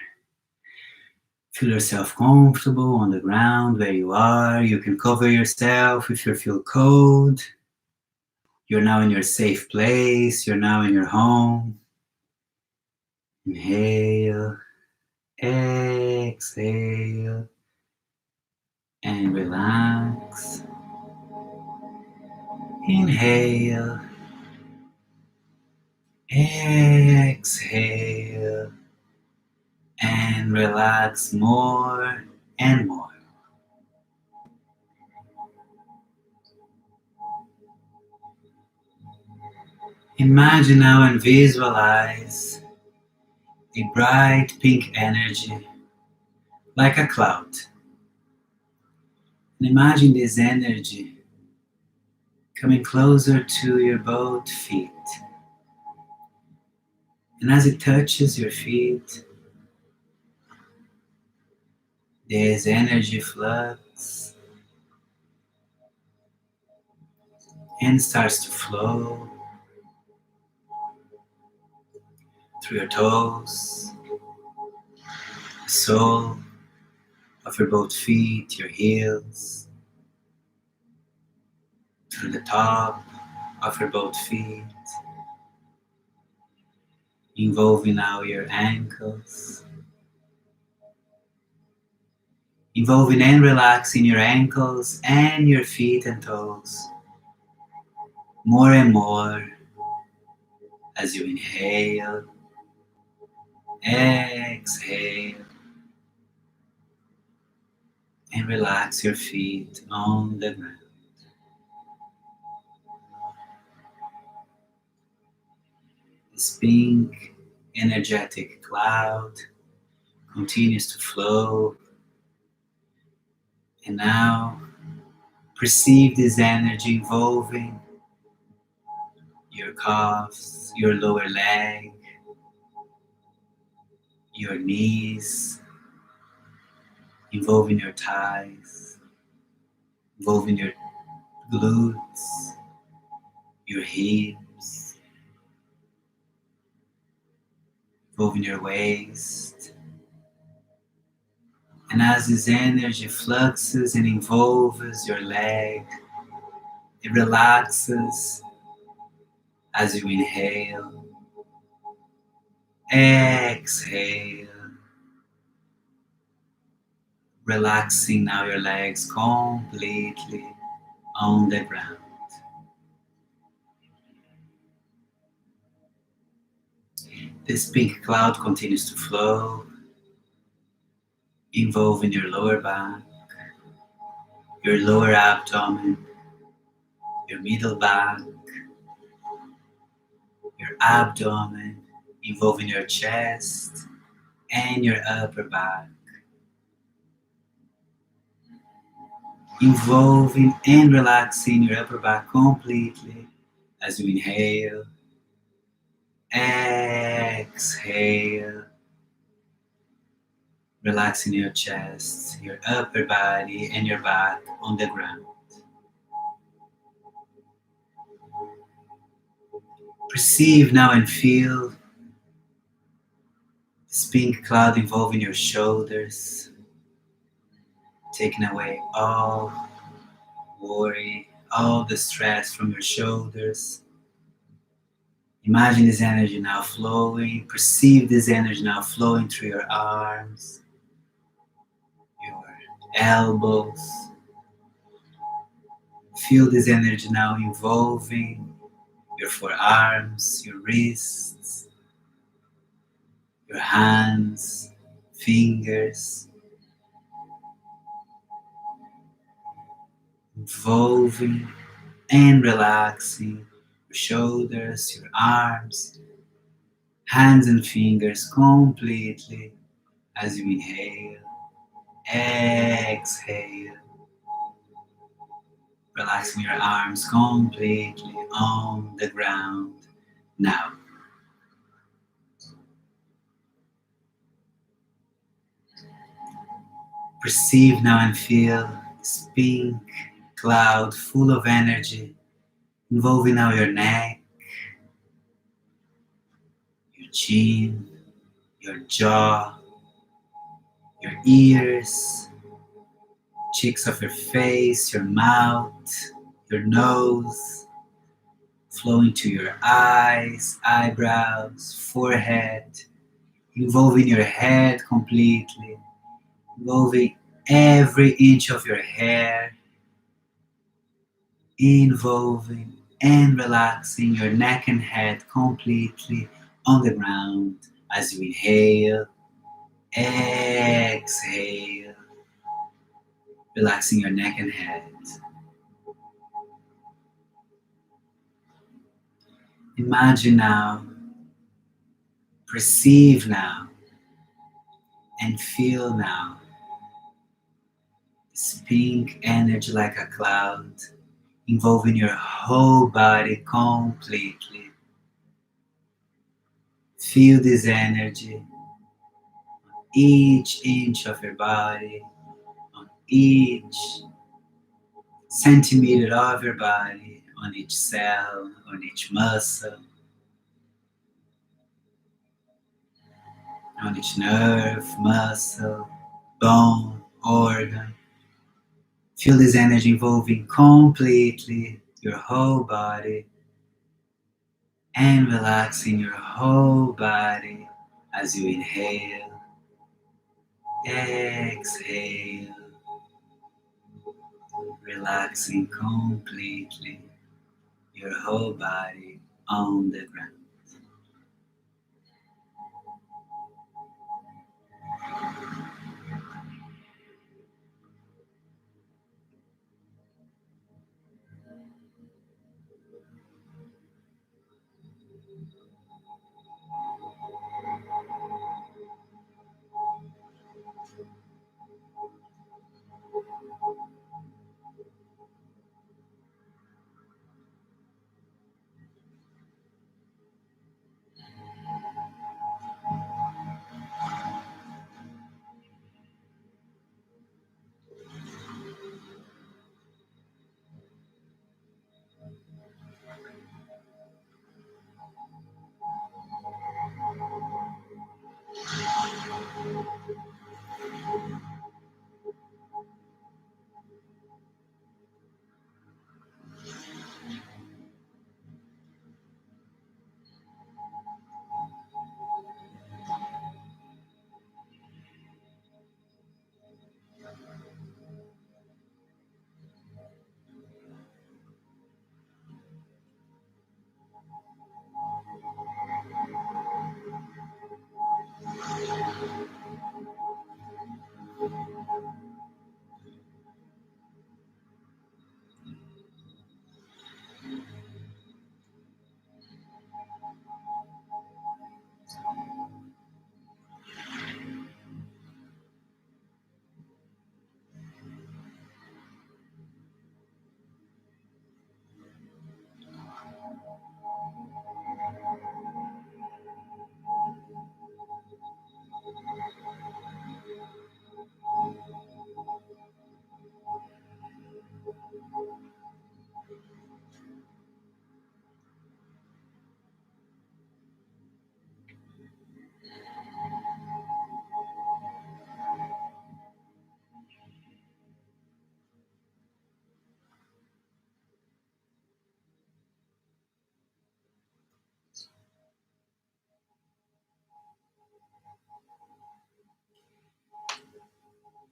Feel yourself comfortable on the ground where you are. You can cover yourself if you feel cold. You're now in your safe place. You're now in your home. Inhale. Exhale. And relax. Inhale. Exhale. And relax more and more. Imagine now and visualize a bright pink energy like a cloud. And imagine this energy coming closer to your both feet. And as it touches your feet, this energy flux and starts to flow through your toes, the sole of your both feet, your heels, through the top of your both feet, involving now your ankles, involving and relaxing your ankles and your feet and toes more and more as you inhale, exhale, and relax your feet on the ground. This pink energetic cloud continues to flow, and now perceive this energy involving your calves, your lower leg, your knees, involving your thighs, involving your glutes, your hips, involving your waist. And as this energy fluxes and involves your leg, it relaxes as you inhale, exhale, relaxing now your legs completely on the ground. This pink cloud continues to flow, involving your lower back, your lower abdomen, your middle back, your abdomen, involving your chest and your upper back, involving and relaxing your upper back completely as you inhale, exhale, relaxing your chest, your upper body, and your back on the ground. Perceive now and feel this pink cloud involving your shoulders, taking away all worry, all the stress from your shoulders. Imagine this energy now flowing. Perceive this energy now flowing through your arms, your elbows. Feel this energy now involving your forearms, your wrists, your hands, fingers, involving and relaxing your shoulders, your arms, hands and fingers completely as you inhale, exhale, relaxing your arms completely on the ground now. Perceive now and feel this pink cloud full of energy involving now your neck, your chin, your jaw, your ears, cheeks of your face, your mouth, your nose, flowing to your eyes, eyebrows, forehead, involving your head completely, involving every inch of your hair, involving and relaxing your neck and head completely on the ground as you inhale, exhale, relaxing your neck and head. Imagine now, perceive now, and feel now this pink energy like a cloud involving your whole body completely. Feel this energy, each inch of your body, on each centimeter of your body, on each cell, on each muscle, on each nerve, muscle, bone, organ. Feel this energy involving completely your whole body and relaxing your whole body as you inhale, exhale, relaxing completely your whole body on the ground.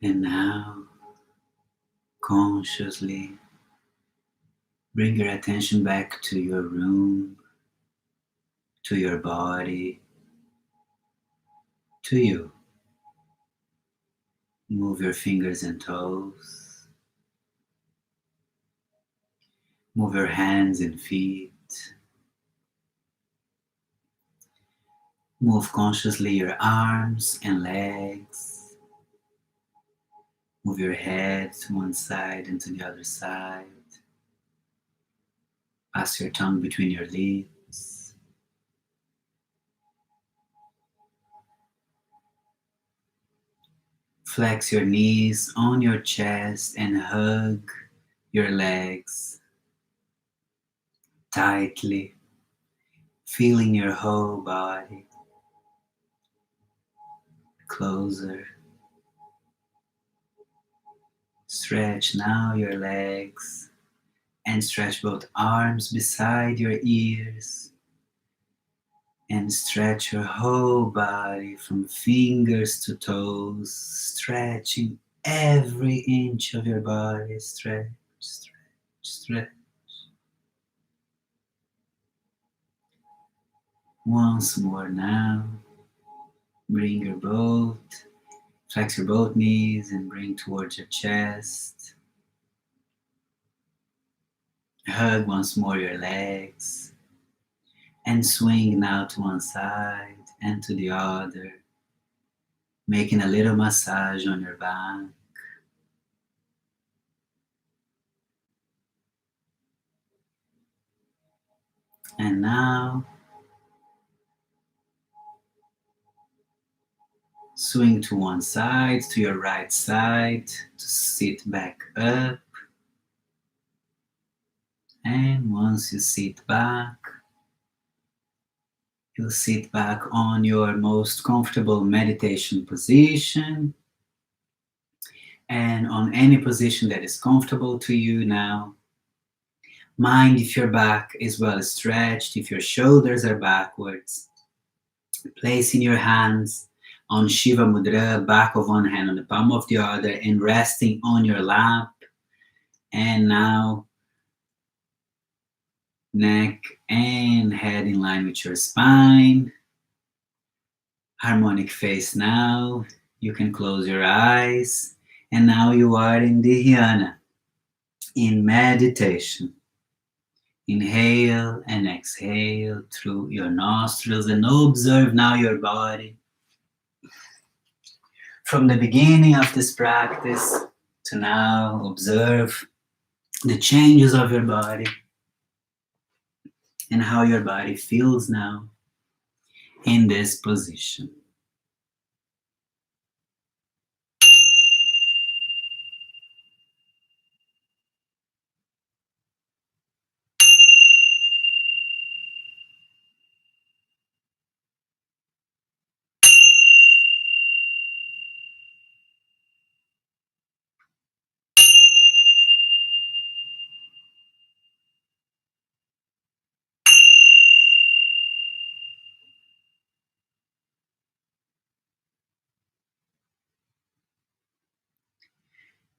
And now, consciously bring your attention back to your room, to your body, to you. Move your fingers and toes. Move your hands and feet. Move consciously your arms and legs. Move your head to one side and to the other side. Pass your tongue between your lips. Flex your knees on your chest and hug your legs tightly, feeling your whole body closer. Stretch now your legs and stretch both arms beside your ears and stretch your whole body from fingers to toes, stretching every inch of your body. Stretch, stretch, stretch. Once more now. Bring your both, flex your both knees and bring towards your chest. Hug once more your legs And swing now to one side and to the other, making a little massage on your back. And now swing to one side, to your right side, to sit back up. And once you sit back, you'll sit back on your most comfortable meditation position. And on any position that is comfortable to you now. Mind if your back is well stretched, if your shoulders are backwards. Placing your hands on Shiva Mudra, back of one hand on the palm of the other, and resting on your lap. And now, neck and head in line with your spine. Harmonic face now. You can close your eyes. And now you are in Dhyana, in meditation. Inhale and exhale through your nostrils and observe now your body. From the beginning of this practice to now, observe the changes of your body and how your body feels now in this position.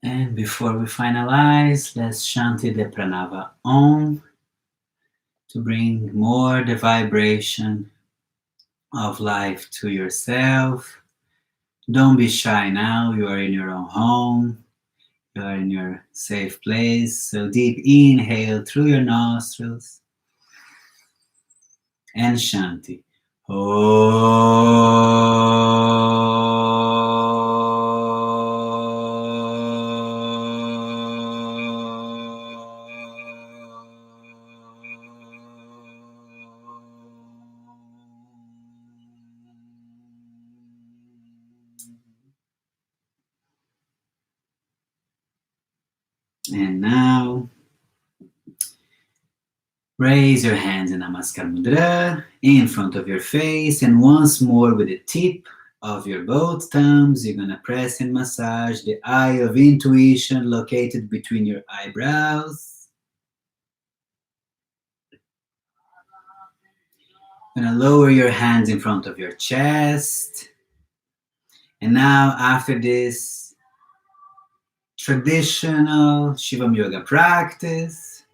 And before we finalize, let's Shanti the Pranava Om to bring more the vibration of life to yourself. Don't be shy now, you are in your own home, you are in your safe place. So deep inhale through your nostrils and Shanti. And now, raise your hands in Namaskar Mudra in front of your face, and once more with the tip of your both thumbs, you're going to press and massage the eye of intuition located between your eyebrows. You're going to lower your hands in front of your chest. And now, after this traditional Shivam Yoga practice,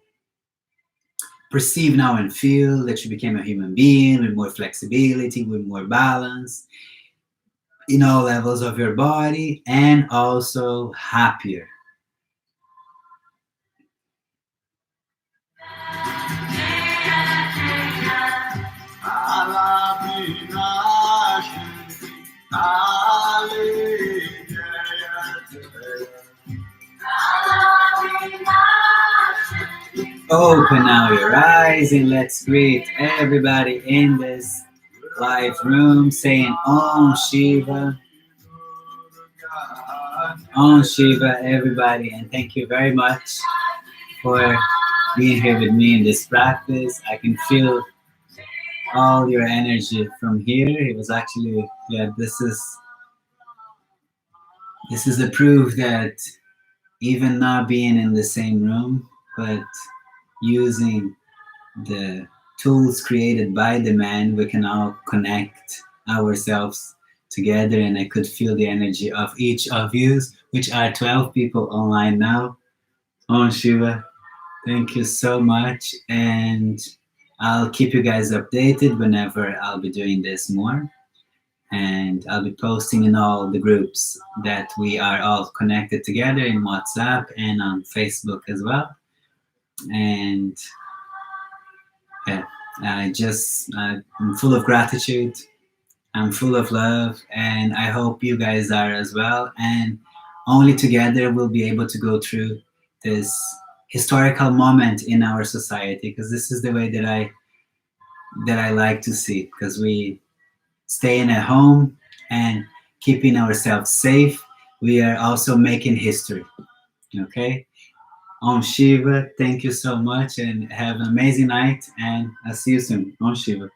perceive now and feel that you became a human being with more flexibility, with more balance in all levels of your body, and also happier. Open now your eyes and let's greet everybody in this live room saying Om Shiva. Om Shiva, everybody, and thank you very much for being here with me in this practice. I can feel all your energy from here. It was actually, this is the proof that even not being in the same room, but using the tools created by the man, we can all connect ourselves together, and I could feel the energy of each of you, which are 12 people online now. Om Shiva, thank you so much, and I'll keep you guys updated whenever I'll be doing this more, and I'll be posting in all the groups that we are all connected together in WhatsApp and on Facebook as well. And yeah, I'm full of gratitude. I'm full of love, and I hope you guys are as well. And only together we'll be able to go through this historical moment in our society, because this is the way that I like to see, because we staying at home and keeping ourselves safe, we are also making history. Okay. Om Shiva, thank you so much and have an amazing night. And I'll see you soon. Om Shiva.